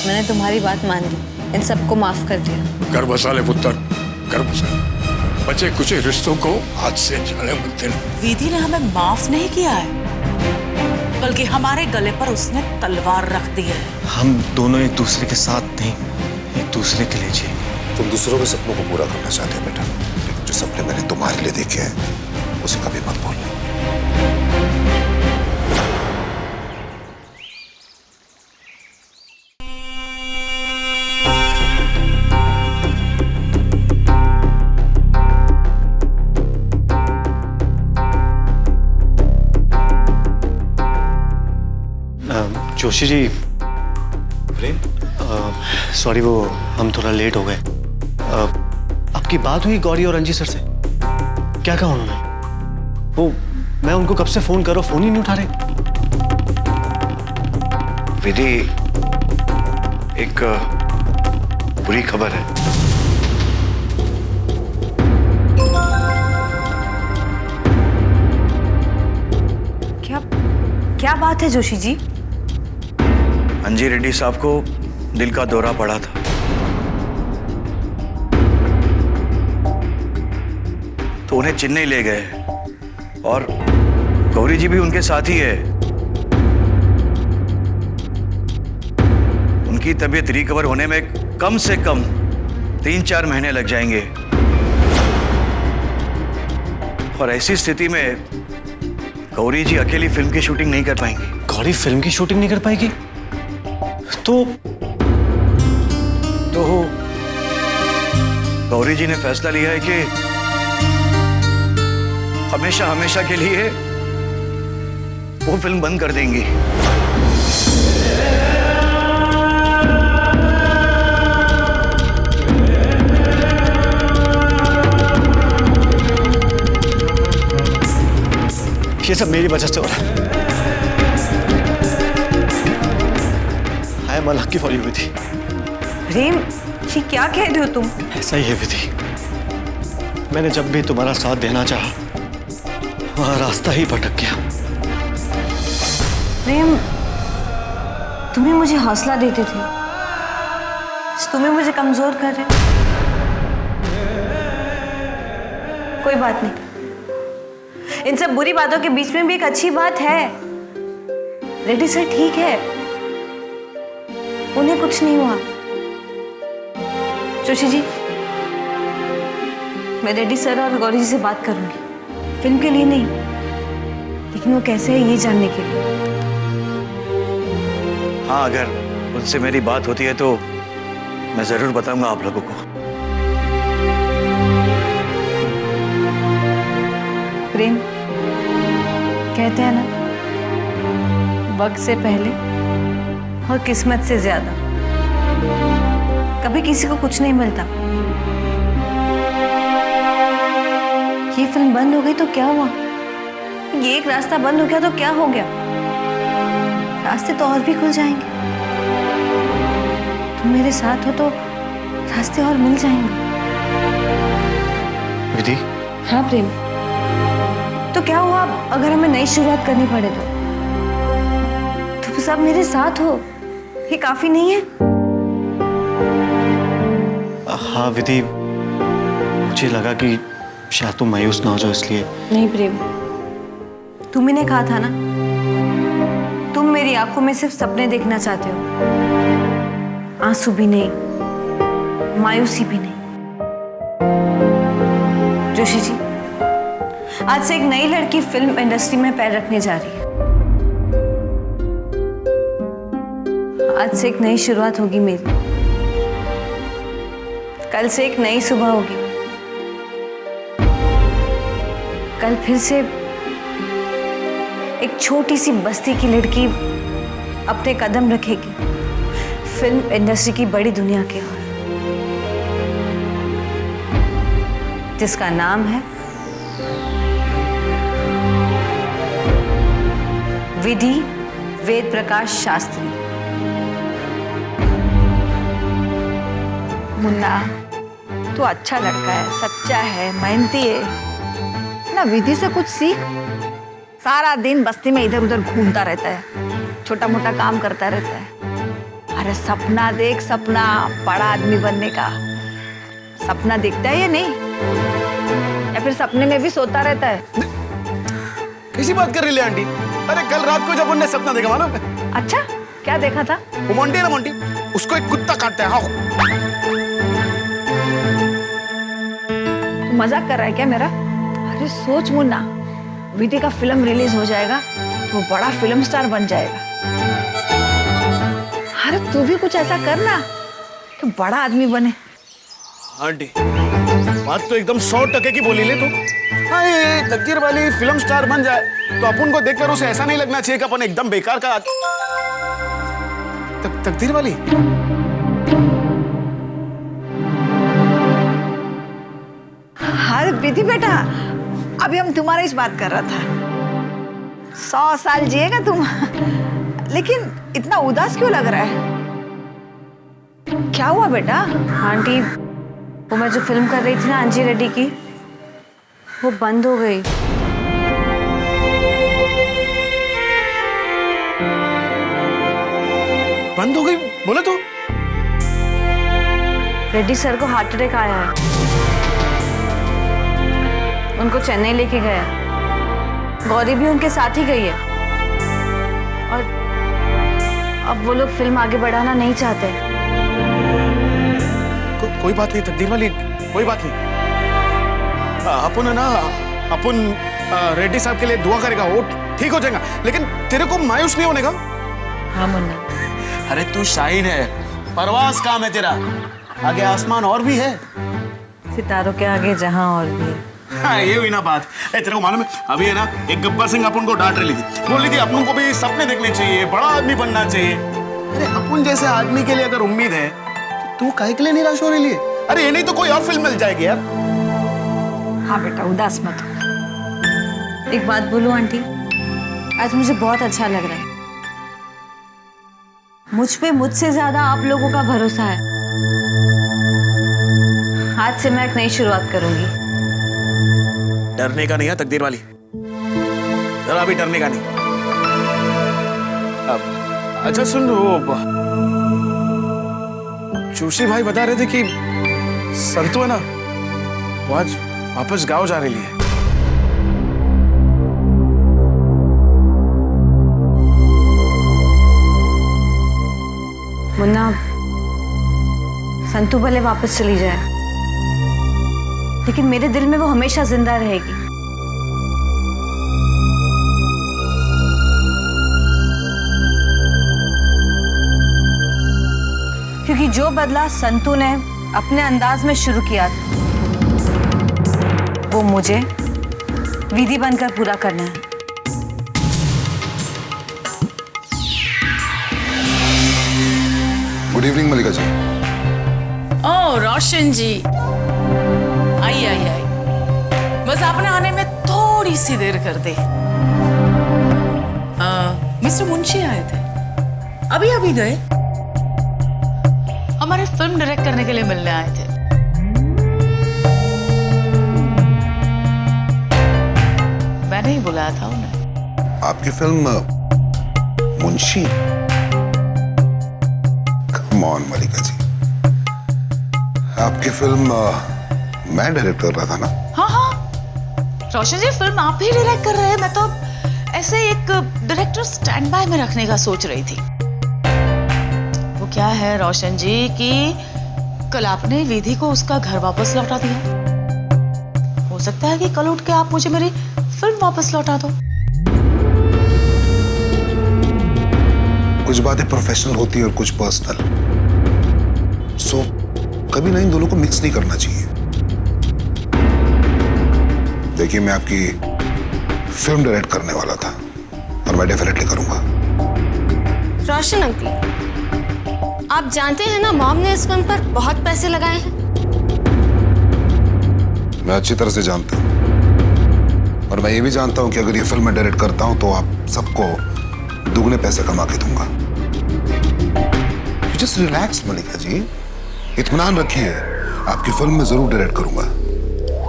मैंने तुम्हारी बात मान ली, इन सबको माफ कर दिया। कर बसा ले पुत्र, कर बसा। बचे कुछ रिश्तों को हाथ से जाने मत देना। विधि ने हमें माफ नहीं किया है, बल्कि हमारे गले पर उसने तलवार रख दी है। हम दोनों एक दूसरे के साथ नहीं, एक दूसरे के लिए जिएंगे। तुम दूसरों के सपनों को पूरा करना चाहते हो बेटा, लेकिन जो सपने मैंने तुम्हारे लिए देखे हैं उसे कभी मत भूलना। जोशी जी, सॉरी, वो हम थोड़ा लेट हो गए। आपकी बात हुई गौरी और अंजी सर से? क्या कहा उन्होंने? वो मैं उनको कब से फोन करो, फोन ही नहीं उठा रहे। विधि, एक बुरी खबर है। क्या बात है जोशी जी? अंजी रेड्डी साहब को दिल का दौरा पड़ा था। तो उन्हें चेन्नई ले गए और गौरी जी भी उनके साथ ही है। उनकी तबीयत रिकवर होने में कम से कम 3-4 महीने लग जाएंगे। और ऐसी स्थिति में गौरी जी अकेली फिल्म की शूटिंग नहीं कर पाएंगी। गौरी फिल्म की शूटिंग नहीं कर पाएगी? तो गौरी जी ने फैसला लिया है कि हमेशा हमेशा के लिए वो फिल्म बंद कर देंगी। ये सब मेरी वजह से हो रहा है। I am unlucky for you Vidhi. Prem, ये क्या कह रहे हो तुम? ऐसा ही है विधि, मैंने जब भी तुम्हारा साथ देना चाहा वहां रास्ता ही भटक गया। प्रेम, तुम्हें मुझे हौसला देते थे, तुम्हें मुझे कमजोर कर रहे हो। कोई बात नहीं, इन सब बुरी बातों के बीच में भी एक अच्छी बात है। रेड्डी सर ठीक है, उन्हें कुछ नहीं हुआ। जोशी जी, मैं रेड्डी सर और गौरी जी से बात करूंगी, फिल्म के लिए नहीं, लेकिन वो कैसे है ये जानने के लिए। हाँ, अगर उनसे मेरी बात होती है तो मैं जरूर बताऊंगा आप लोगों को। प्रेम, कहते हैं ना, वक्त से पहले और किस्मत से ज्यादा कभी किसी को कुछ नहीं मिलता। ये फिल्म बंद हो गई तो क्या हुआ? ये एक रास्ता बंद हो गया तो क्या हो गया? रास्ते तो और भी खुल जाएंगे। तुम मेरे साथ हो तो रास्ते और मिल जाएंगे। विधि? हाँ प्रेम, तो क्या हुआ अगर हमें नई शुरुआत करनी पड़े तो? तुम सब मेरे साथ हो, ये काफी नहीं है? हाँ विधि, मुझे लगा कि शायद तुम मायूस ना हो जाओ इसलिए। नहीं प्रेम, तुम ही ने कहा था ना, तुम मेरी आंखों में सिर्फ सपने देखना चाहते हो, आंसू भी नहीं, मायूसी भी नहीं। जोशी जी, आज से एक नई लड़की फिल्म इंडस्ट्री में पैर रखने जा रही है। आज से एक नई शुरुआत होगी मेरी। कल से एक नई सुबह होगी। कल फिर से एक छोटी सी बस्ती की लड़की अपने कदम रखेगी फिल्म इंडस्ट्री की बड़ी दुनिया की ओर, जिसका नाम है विधि वेद प्रकाश शास्त्री। मुन्ना, तू अच्छा लड़का है, सच्चा है, मेहनती है ना। विधि से कुछ सीख, सारा दिन बस्ती में इधर उधर घूमता रहता है, छोटा मोटा काम करता रहता है। अरे सपना देख, सपना बड़ा आदमी बनने का सपना देखता है या नहीं? या फिर सपने में भी सोता रहता है? कैसी बात कर रही है आंटी? अरे कल रात को जब उन्होंने सपना देखा मानो। अच्छा, क्या देखा था? वो मोंटी है ना, मोंटी, उसको एक कुत्ता काटता है। हाँ, तू मजाक कर रहा है क्या मेरा? अरे सोच मुन्ना, विधि का फिल्म रिलीज हो जाएगा तो वो बड़ा फिल्म स्टार बन जाएगा। अरे तू भी कुछ ऐसा करना कि बड़ा आदमी बने। आंटी बात तो एकदम 100% की बोली ले तू। हाँ, ये तकदीर वाली फिल्म स्टार बन जाए तो अपन को देखकर उसे ऐसा नहीं लगना चाहिए कि अपन एकदम बेकार का तकदीर वाली। अरे विधि बेटा, अभी हम तुम्हारा इस बात कर रहा था। 100 साल जिएगा तुम, लेकिन इतना उदास क्यों लग रहा है? क्या हुआ बेटा? आंटी, वो मैं जो फिल्म कर रही थी ना अंजी रेड्डी की, वो बंद हो गई। बंद हो गई बोले तो? रेड्डी सर को हार्ट अटैक आया है, उनको चेन्नई लेके गया। गौरी भी उनके साथ ही गई है और अब वो लोग फिल्म आगे बढ़ाना नहीं चाहते। कोई बात नहीं तकदीर वाली, कोई बात नहीं। अपन है ना, अपन रेड्डी साहब के लिए दुआ करेगा, वो ठीक हो जाएगा। लेकिन तेरे को मायूस नहीं होने का? हाँ मुन्ना। अरे तू शाहीन है, परवास काम है तेरा, आगे आसमान और भी है। सितारों के आगे जहां और भी है। हाँ, ये हुई ना बात। तेरे को मालूम है, अभी है ना एक गब्बर सिंह अपन को डांट रही थी, बोल रही थी अपन को भी सपने देखने चाहिए, बड़ा आदमी बनना चाहिए। अरे अपन जैसे आदमी के लिए अगर उम्मीद है तो तू काहे के लिए निराश हो रही है? अरे ये नहीं तो कोई और फिल्म मिल जाएगी यार। हाँ बेटा, उदास मत हो। एक बात बोलूं आंटी, आज मुझे बहुत अच्छा लग रहा है। मुझ पे मुझसे ज्यादा आप लोगों का भरोसा है। आज से मैं एक नई शुरुआत करूंगी। डरने का नहीं है तकदीर वाली, जरा भी डरने का नहीं। अच्छा सुन, वो जोशी भाई बता रहे थे कि संतु है ना, वो आज वापस गांव जा रही है। मुन्ना, संतु भले वापस चली जाए, लेकिन मेरे दिल में वो हमेशा जिंदा रहेगी। क्योंकि जो बदला संतु ने अपने अंदाज में शुरू किया था, वो मुझे विधि बनकर पूरा करना है। गुड इवनिंग मलिका जी। ओह रोशन जी, आई आई आई, बस आपने आने में थोड़ी सी देर कर दी। मिस्टर मुंशी आए थे, अभी अभी गए। हमारे फिल्म डायरेक्ट करने के लिए मिलने आए थे। मैंने ही बुलाया था उन्हें। आपकी फिल्म मुंशी? कम ऑन मलिका जी, आपकी फिल्म मैं डायरेक्ट कर रहा था ना? हाँ हाँ रोशन जी, फिल्म आप ही डायरेक्ट कर रहे हैं। मैं तो ऐसे एक डायरेक्टर स्टैंड बाय में रखने का सोच रही थी। वो क्या है रोशन जी कि कल आपने विधि को उसका घर वापस लौटा दिया। हो सकता है कि कल उठ के आप मुझे मेरी फिल्म वापस लौटा दो। कुछ बातें प्रोफेशनल होती है और कुछ पर्सनल, सो कभी ना इन दोनों को मिक्स नहीं करना चाहिए। देखिए, मैं आपकी फिल्म डायरेक्ट करने वाला था और मैं डेफिनेटली करूंगा। रोशन अंकल, आप जानते हैं ना मॉम ने इस फिल्म पर बहुत पैसे लगाए हैं। मैं अच्छी तरह से जानता हूं, और मैं ये भी जानता हूं कि अगर ये फिल्म मैं डायरेक्ट करता हूं तो आप सबको दुगने पैसे कमा के दूंगा। जस्ट रिलैक्स मलिका जी, इत्मीनान रखिए, आपकी फिल्म में जरूर डायरेक्ट करूंगा।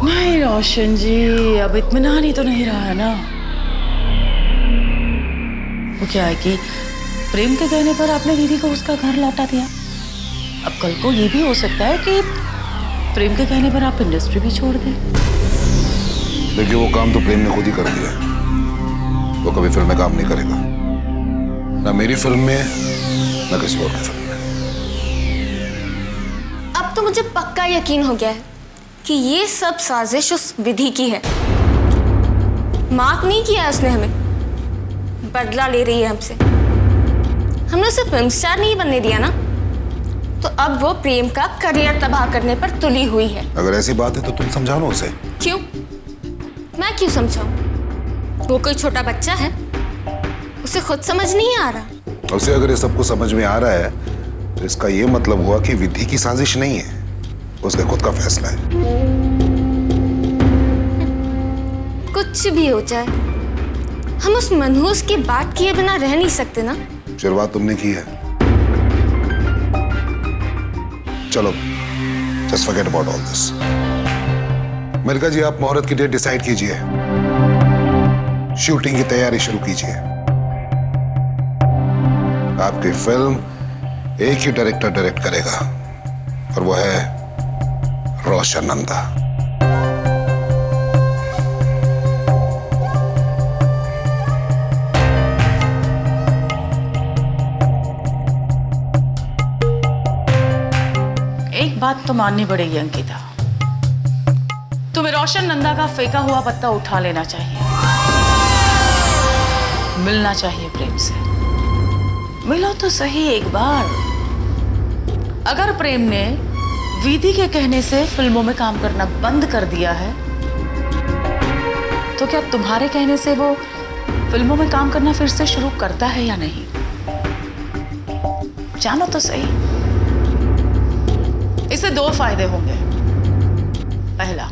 नहीं रोशन जी, अब इत्मीनान ही तो नहीं रहा है ना। वो क्या है कि प्रेम के कहने पर आपने विधि को उसका घर लौटा दिया। अब कल को ये भी हो सकता है कि प्रेम के कहने पर आप इंडस्ट्री भी छोड़ दें। देखिए, वो काम तो प्रेम ने खुद ही कर दिया है। वो कभी फिल्म में काम नहीं करेगा, ना मेरी फिल्म में, ना किसी और की फिल्म में। अब तो मुझे पक्का यकीन हो गया है कि ये सब साजिश उस विधि की है। माफ नहीं किया है उसने हमें, बदला ले रही है हमसे। हमने उसे फिल्म स्टार नहीं बनने दिया ना, तो अब वो प्रेम का करियर तबाह करने पर तुली हुई है। अगर ऐसी बात है तो तुम समझा लो उसे। क्यों? मैं क्यों समझाऊं? वो कोई छोटा बच्चा है, उसे खुद समझ नहीं आ रहा। उसे अगर ये सब कुछ समझ में आ रहा है तो इसका ये मतलब हुआ कि विधि की साजिश नहीं है, उसका खुद का फैसला है। कुछ भी हो जाए, हम उस मनहूस की बात किए बिना रह नहीं सकते ना। शुरुआत तुमने की है, चलो just forget about all this. Mallika ji, आप मुहूर्त की डेट डिसाइड कीजिए, शूटिंग की तैयारी शुरू कीजिए। आपकी फिल्म एक ही डायरेक्टर डायरेक्ट करेगा और वो है रोशन नंदा। एक बात तो माननी पड़ेगी अंकिता, तुम्हें रोशन नंदा का फेंका हुआ पत्ता उठा लेना चाहिए। मिलना चाहिए प्रेम से। मिलो तो सही एक बार। अगर प्रेम ने विधि के कहने से फिल्मों में काम करना बंद कर दिया है, तो क्या तुम्हारे कहने से वो फिल्मों में काम करना फिर से शुरू करता है या नहीं? जानो तो सही। इससे दो फायदे होंगे। पहला,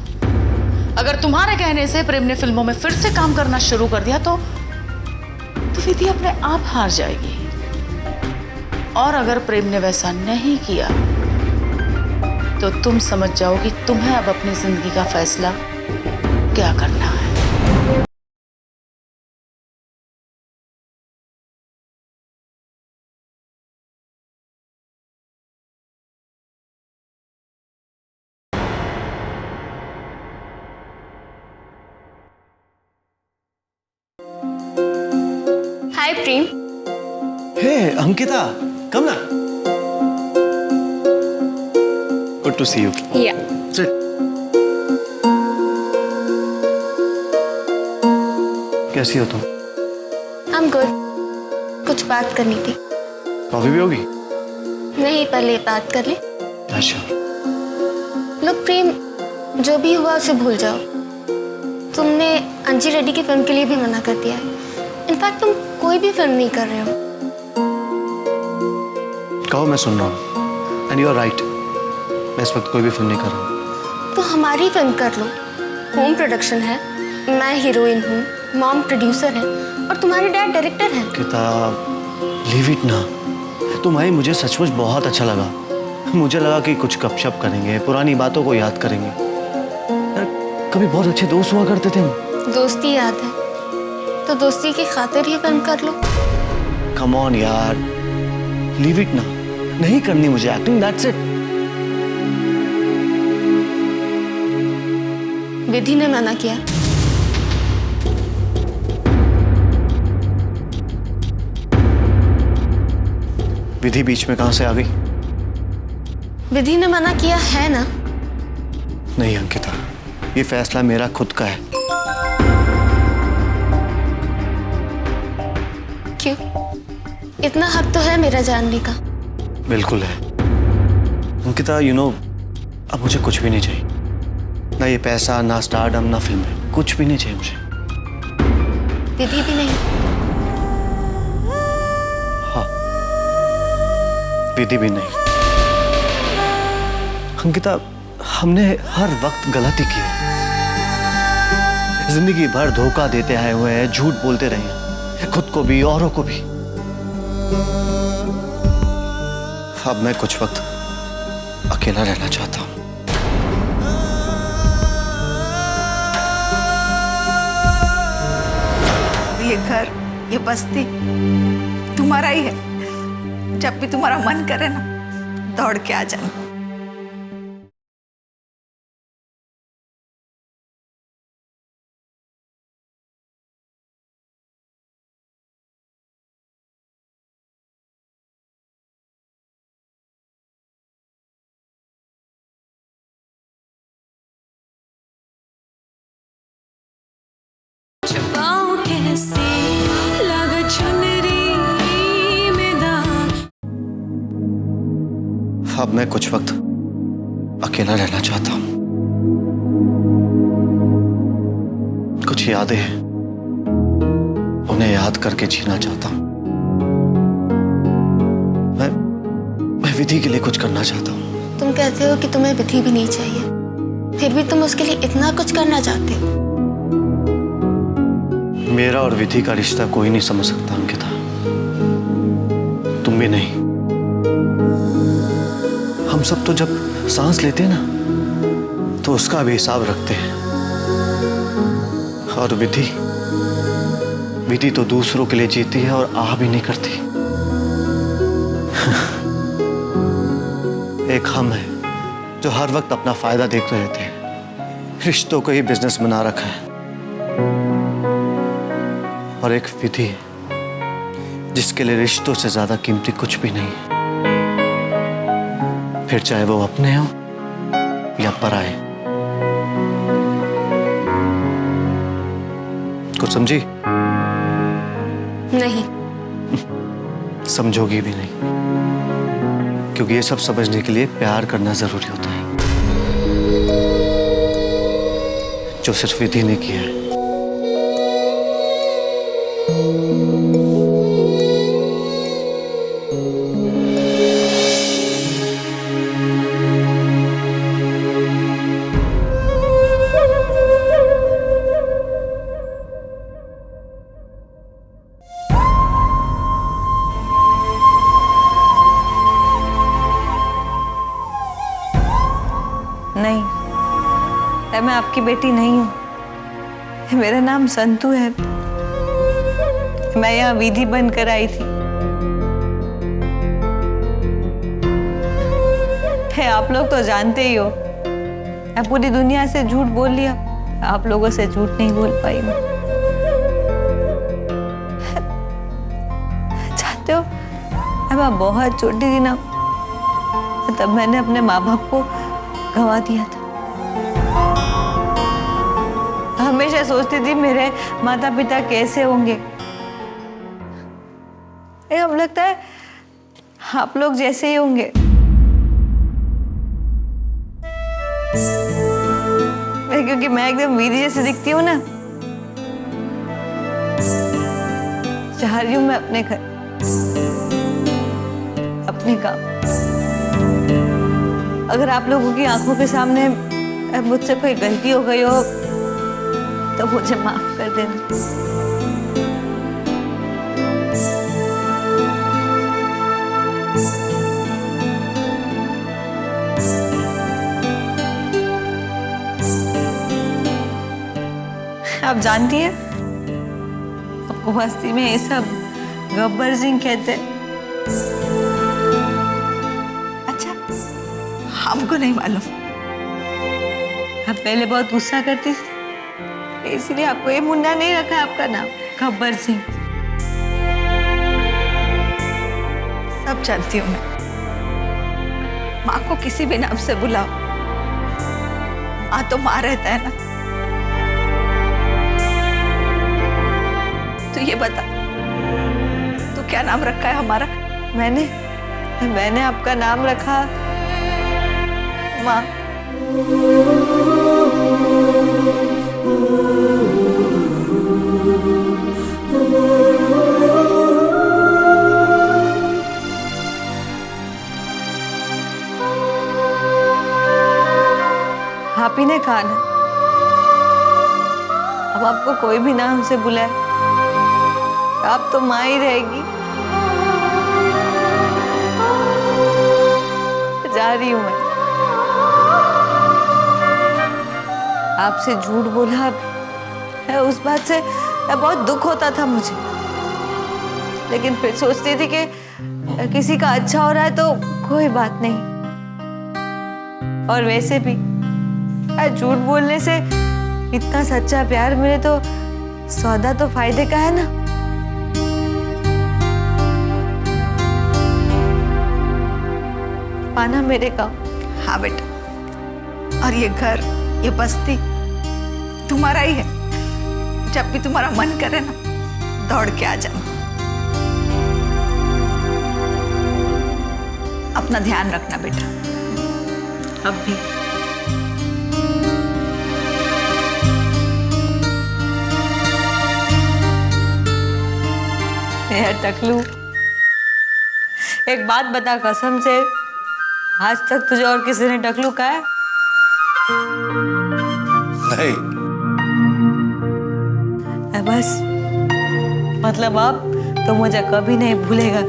अगर तुम्हारे कहने से प्रेम ने फिल्मों में फिर से काम करना शुरू कर दिया तो विधि अपने आप हार जाएगी। और अगर प्रेम ने वैसा नहीं किया तो तुम समझ जाओ कि तुम्हें अब अपनी जिंदगी का फैसला क्या करना है। हाय प्रेम। हे अंकिता, come ना। Good to see you. Yeah. Sit. कैसी हो तुम? I'm good. कुछ बात करनी थी। कॉफी भी होगी? नहीं, पहले बात कर ले। अच्छा। लोग प्रेम, जो भी हुआ उसे भूल जाओ। तुमने अंजी रेड्डी की फिल्म के लिए भी मना कर दिया है। इनफैक्ट तुम कोई भी फिल्म नहीं कर रहे हो। कहो, मैं सुन रहा हूँ। एंड यू आर राइट, मैं इस वक्त कोई भी फिल्म नहीं कर रहा हूँ। तो हमारी फिल्म कर लो। होम प्रोडक्शन है, मैं हीरोइन हूँ, मॉम प्रोड्यूसर है और तुम्हारे डैड डायरेक्टर हैं। किताब लीव इट ना। तुम आई, मुझे सचमुच बहुत अच्छा लगा। मुझे लगा कि कुछ गपशप करेंगे, पुरानी बातों को याद करेंगे। यार, कभी बहुत अच्छे दोस्त हुआ करते थे हम। दोस्ती याद है तो दोस्ती की खातिर ही फिल्म कर लो। कम ऑन यार, लीव इट ना। नहीं करनी मुझे एक्टिंग, दैट्स इट। विधि ने मना किया। विधि बीच में कहां से आ गई? विधि ने मना किया है ना। नहीं अंकिता, ये फैसला मेरा खुद का है। क्यों? इतना हक तो है मेरा जानने का। बिल्कुल है अंकिता, यू नो, अब मुझे कुछ भी नहीं चाहिए। ना ये पैसा, ना स्टारडम, ना फिल्म, कुछ भी नहीं चाहिए मुझे। विधि भी नहीं। हाँ, विधि भी नहीं। अंकिता, हमने हर वक्त गलती की है। जिंदगी भर धोखा देते आए हुए हैं, झूठ बोलते रहे हैं, खुद को भी औरों को भी। अब मैं कुछ वक्त अकेला रहना चाहता हूं। ये घर, ये बस्ती तुम्हारा ही है। जब भी तुम्हारा मन करे ना, दौड़ के आ जाना। अब मैं कुछ वक्त अकेला रहना चाहता हूं। कुछ यादें हैं, उन्हें याद करके जीना चाहता हूं। मैं विधि के लिए कुछ करना चाहता हूं। तुम कहते हो कि तुम्हें विधि भी नहीं चाहिए, फिर भी तुम उसके लिए इतना कुछ करना चाहते हो। मेरा और विधि का रिश्ता कोई नहीं समझ सकता अंकिता, तुम भी नहीं। हम सब तो जब सांस लेते हैं ना, तो उसका भी हिसाब रखते हैं। और विधि तो दूसरों के लिए जीती है और आह भी नहीं करती। एक हम है जो हर वक्त अपना फायदा देख रहे थे, रिश्तों को ही बिजनेस बना रखा है। और एक विधि है जिसके लिए रिश्तों से ज्यादा कीमती कुछ भी नहीं है, फिर चाहे वो अपने हो या पराए। कुछ समझी? नहीं। समझोगी भी नहीं, क्योंकि ये सब समझने के लिए प्यार करना जरूरी होता है, जो सिर्फ विधि ने किया है। नहीं, मैं आपकी बेटी नहीं हूँ। मेरा नाम संतू है। मैं यहाँ विधि बनकर आई थी। आप लोग तो जानते ही हो, मैं पूरी दुनिया से झूठ बोल लिया, आप लोगों से झूठ नहीं बोल पाई मैं। जानते हो, मैं बहुत छोटी थी ना, तब मैंने अपने माँ बाप को गंवा दिया था। हमेशा सोचती थी मेरे माता पिता कैसे होंगे। अब लगता है आप लोग जैसे ही होंगे। क्योंकि मैं एकदम विधि जैसे दिखती हूँ ना। चाह रही हूँ मैं अपने घर, अपने काम। अगर आप लोगों की आंखों के सामने मुझसे कोई गलती हो गई हो तो मुझे माफ कर देना। आप जानती हैं, आपको बस्ती में ये सब गब्बर सिंह कहते हैं। हमको नहीं मालूम। आप पहले बहुत गुस्सा करती थी, इसलिए आपको ये मुन्ना नहीं रखा आपका नाम गब्बर सिंह। सब जानती हूँ मैं। माँ को किसी भी नाम से बुलाओ, माँ तो माँ रहता है ना। तो ये बता, तो क्या नाम रखा है हमारा? मैंने आपका नाम रखा माँ। आप ही ने कहा ना, अब आपको कोई भी नाम से बुलाए, आप तो माँ ही रहेगी। जा रही हूँ मैं। आपसे झूठ बोला, उस बात से बहुत दुख होता था मुझे, लेकिन फिर सोचती थी कि किसी का अच्छा हो रहा है तो कोई बात नहीं। और वैसे भी झूठ बोलने से इतना सच्चा प्यार मिले तो सौदा तो फायदे का है ना। पाना मेरे का। हाँ बेटा, और ये घर, ये बस्ती तुम्हारा ही है। जब भी तुम्हारा मन करे ना, दौड़ के आ जाना। अपना ध्यान रखना बेटा। अब भी। यार टकलू, एक बात बता कसम से, आज तक तुझे और किसी ने टकलू कहा है? नहीं। बस मतलब अब तो मुझे कभी नहीं भूलेगा।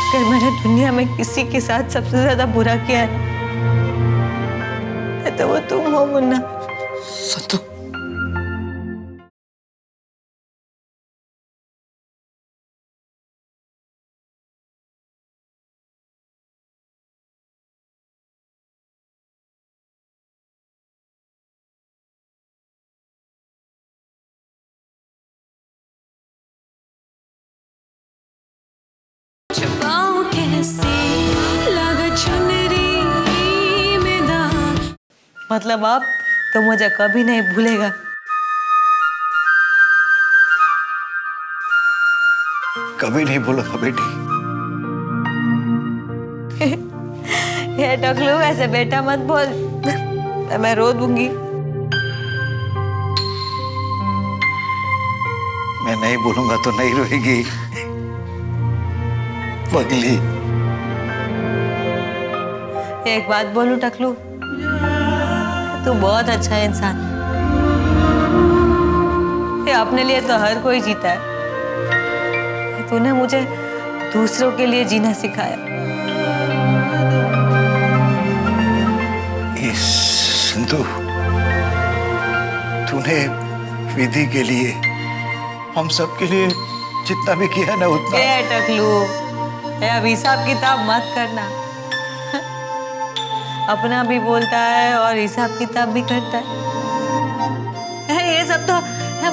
अगर मैंने दुनिया में किसी के साथ सबसे ज्यादा बुरा किया है तो वो तुम हो मुन्ना। संतु, मतलब अब तो मुझे कभी नहीं भूलेगा। कभी नहीं भूलूंगा बेटी। ये टकलू ऐसे बेटा मत बोल, मैं रो दूंगी। मैं नहीं बोलूंगा तो नहीं रोएगी पगली। एक बात बोलूं टकलू, तू बहुत अच्छा है इंसान। ये अपने लिए तो हर कोई जीता है। तूने मुझे दूसरों के लिए जीना सिखाया। सिंधु, तूने विधि के लिए, हम सब के लिए जितना भी किया ना उतना। ए टकलू, अब हिसाब किताब मत करना। अपना भी बोलता है और हिसाब किताब भी करता है। ये सब तो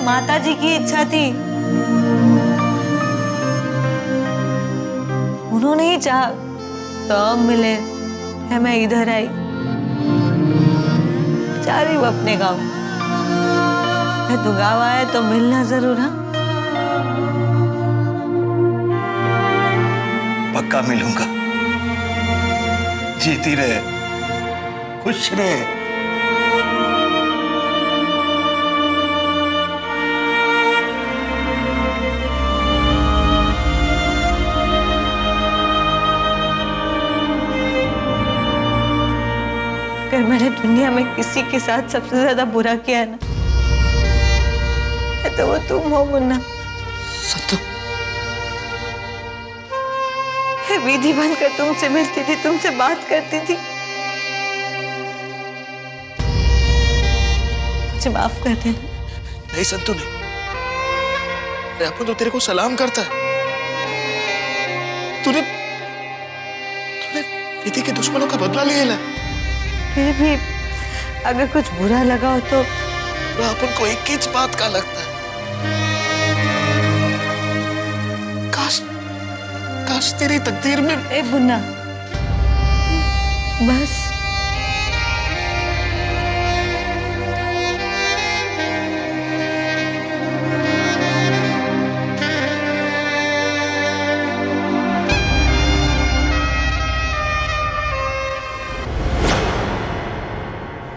माता जी की इच्छा थी। उन्होंने ही चाहा तो अब मिले है। मैं इधर आई, जा रही हूँ अपने गाँव। तू गाँव आए तो मिलना जरूर। हाँ, पक्का मिलूंगा। जीती रहे, खुश रहे। अगर मैंने दुनिया में किसी के साथ सबसे ज्यादा बुरा किया है ना, तो वो तुम हो मुन्ना। संतु, विधि बनकर तुमसे मिलती थी, तुमसे बात करती थी। मुझे माफ कर देना। नहीं संतु नहीं, अपन तो तेरे को सलाम करता है। तूने विधि के दुश्मनों का बदला ले लिया। फिर भी अगर कुछ बुरा लगा हो तो अपन को एक ही बात का लगता है। काश तेरी तकदीर में। ए मुन्ना, बस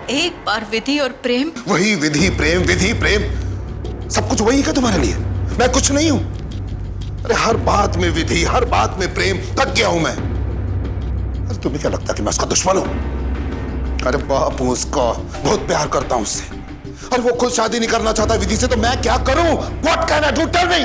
एक बार विधि और प्रेम। वही विधि प्रेम, विधि प्रेम, सब कुछ वही है तुम्हारे लिए। मैं कुछ नहीं हूं। अरे हर बात में विधि, हर बात में प्रेम, थक गया हूं मैं। अरे तुम्हें क्या लगता है कि मैं उसका दुश्मन हूं? अरे बाप हूं उसका, बहुत प्यार करता हूं उससे। और वो खुद शादी नहीं करना चाहता विधि से, तो मैं क्या करूं? What can I do? Tell me.